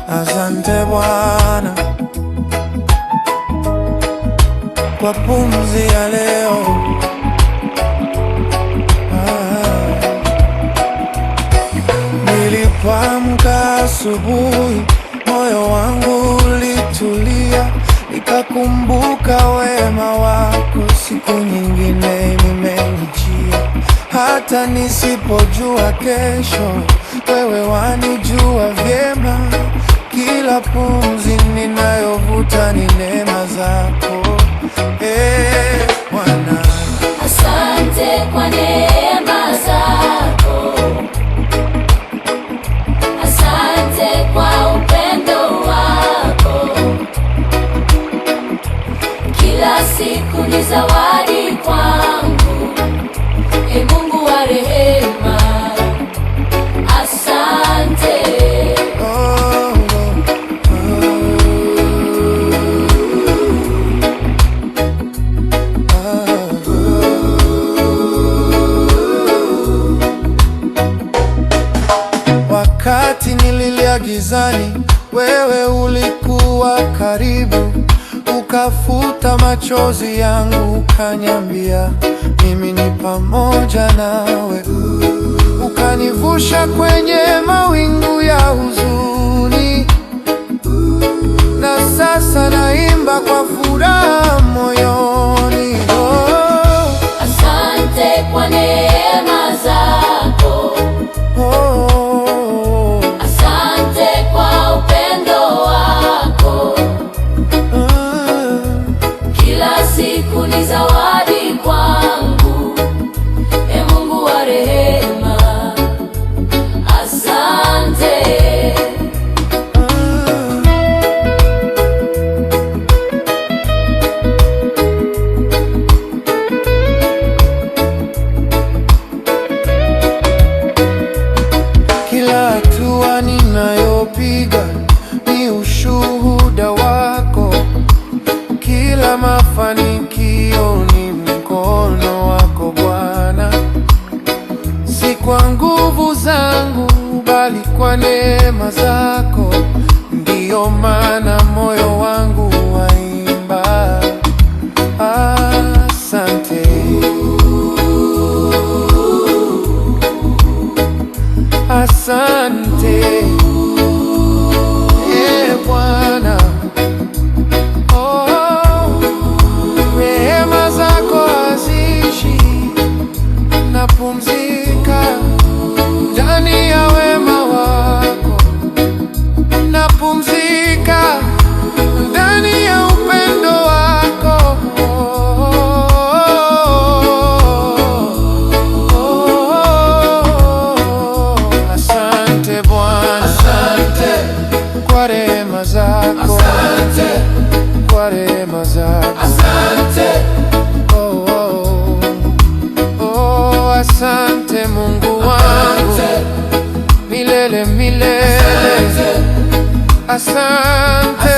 Asante Bwana kwa pumzi ya leo. Nilipoamka asubuhi, moyo wangu ulitulia, nikakumbuka wema wako, siku nyingine imenijia. Hata nisipojua kesho, wewe wanijua vyema. Kila pumzi ninayovuta ni neema zako, Bwana. Asante kwa neema zako, asante kwa upendo wako. Kila siku ni zawadi kwangu, Mungu wa rehema, asante. Wakati nililia gizani, wewe ulikuwa karibu, ukafuta machozi yangu, ukaniambia mimi ni pamoja nawe. Ukanivusha kwenye mawingu ya huzuni, na sasa naimba kwa furaha moyoni. Asante kwa neema zako, asante kwa upendo wako. Kila siku ni zawadi kwangu, Mungu wa rehema, asante. Kila hatua ninayopiga ni ushuhuda wako, kila mafanikio ni mkono wako Bwana. Si kwa nguvu zangu, bali kwa neema zako, ndiyo maana moyo wangu waimba asante. Asante, Bwana. Rehema zako haziishi, napumzika ndani ya wema wako, napumzika ndani ya upendo wako. Asante Bwana, asante kwa rehema zako, asante kwa rehema zako, asante. Asante Mungu wangu, milele milele, asante.